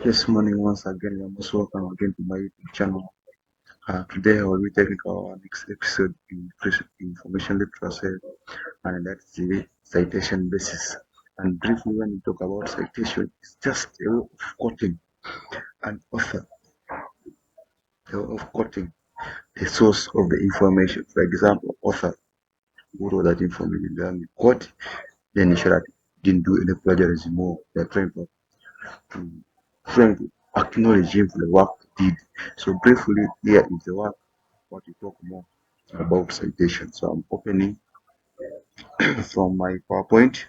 Yes, morning once again. You're most welcome again to my YouTube channel. Today I will be taking our next episode in information literacy, and that's the citation basis. And briefly, when we talk about citation, it's just a way of quoting an author, a way of quoting the source of the information. For example, author who wrote that information, then we quote, then ensure that didn't do any plagiarism more. They're to trying to acknowledge him for the work he did. So briefly, here is the work what you talk more about citation. So I'm opening from my PowerPoint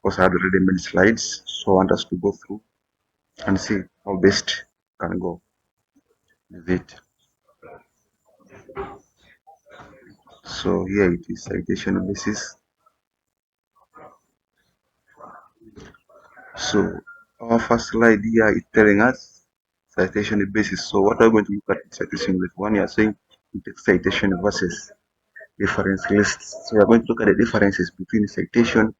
because I had already many slides. So I want us to go through and see how best can go with it. So here it is, citation basis. So our first slide here is telling us citation basis. So what are we going to look at in citation basis? One, you are saying it takes citation versus reference lists. So we are going to look at the differences between citation,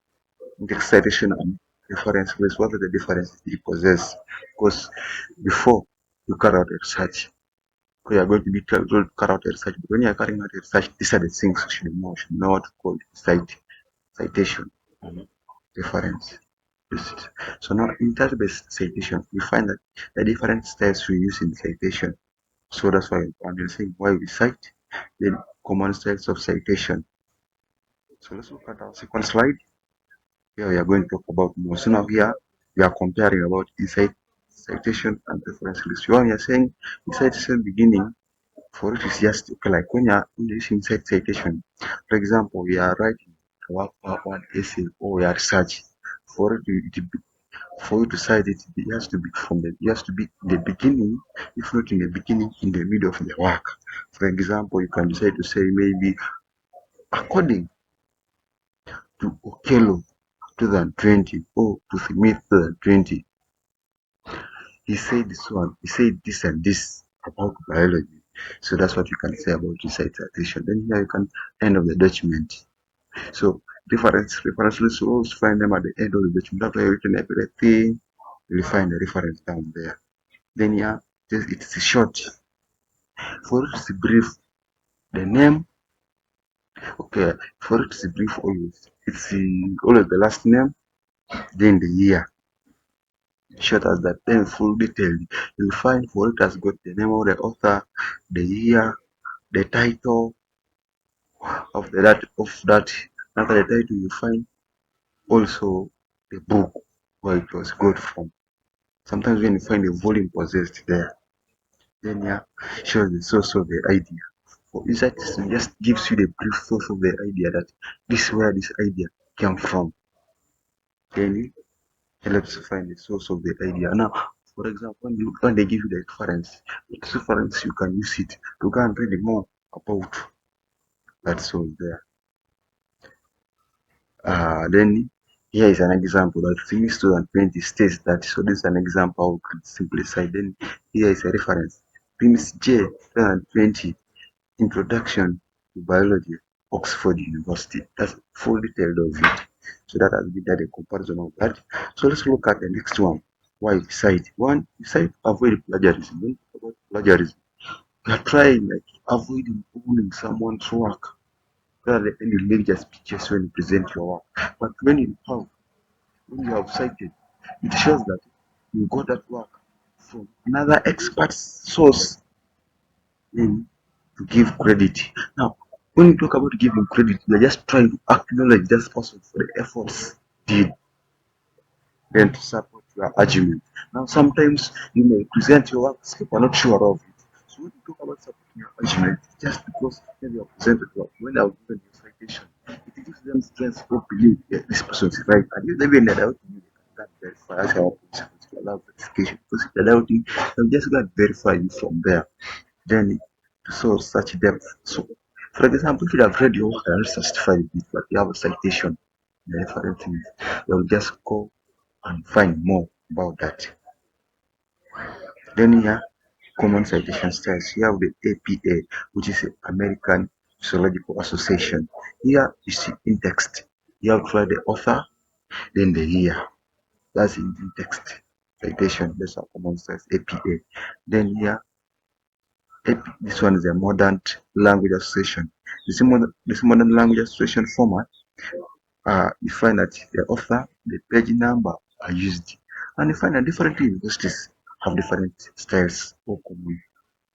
index citation, and reference list. What are the differences they possess? Because before you carry out a research, you are going to be told to carry out a research. But when you are carrying out a research, these are the things you should know. You should know what to call citation, and reference. So now in text-based citation, we find that the different styles we use in citation. So that's why I'm saying why we cite, the common styles of citation. So let's look at our second slide. Here we are going to talk about more. So now here we are comparing about inside citation and reference list. When we are saying inside citation beginning, for it is just okay, like when you are using inside citation. For example, we are writing one essay or we are research. For it to be, for you to cite it, it has to be it has to be in the beginning, if not in the beginning, in the middle of the work. For example, you can decide to say maybe according to Okello 2020 or to Smith 2020, he said this one, he said this and this about biology. So that's what you can say about the citation. Then here you can end of the document. So reference lists, you always find them at the end of the document. After you written everything, you find the reference down there. Then here, it's short. For it to brief, the name, okay, for it to brief always, it's always the last name, then the year. Short as that, then full detailed. You'll find for it has got the name of the author, the year, the title of that. After the title, you find also the book where it was got from. Sometimes when you find a volume possessed there, then yeah, shows the source of the idea. For insight system just gives you the brief source of the idea that this is where this idea came from. Then it helps you find the source of the idea. Now, for example, when they give you the reference you can use it to go and read more about that source there. Then here is an example that Phoenix 2020 states that. So this is an example we can simply cite. Then here is a reference. Phoenix J 2020 Introduction to Biology, Oxford University. That's full detail of it. So that has been done a comparison of that. So let's look at the next one. Why we cite? One, we cite avoid plagiarism. When you talk about plagiarism, you are trying like avoiding owning someone's work rather than you make just pictures when you present your work. But when you have cited, it shows that you got that work from another expert source in to give credit. Now, when you talk about giving credit, you're just trying to acknowledge that person for the efforts did, then to support your argument. Now, sometimes you may present your work as if you're not sure of it. So when you talk about supporting your argument, just because maybe you presented work, when I've given you citation, it gives them strength to believe that this person is right. And if they be in the doubt, you can verify as our principle to allow verification. Because if they're doubting, they'll just go and verify you from there. Then to show such depth. So, for example, if you have read your work and certified it, but you have a citation, the reference things, you'll just go and find more about that. Then here, common citation styles. Here we have the APA, which is the American Physiological Association. Here you see in text. You have to write the author, then the year. That's in text. citation. That's our common size APA. Then here, this one is a modern language association. This modern language association format, you find that the author, the page number are used, and you find that different universities have different styles or common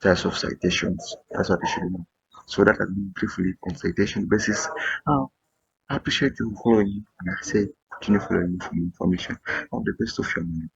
styles of citations. That's what you should know. So that has been briefly on citation basis. Uh, I appreciate you following, and I say continue following for information of the best of your mind.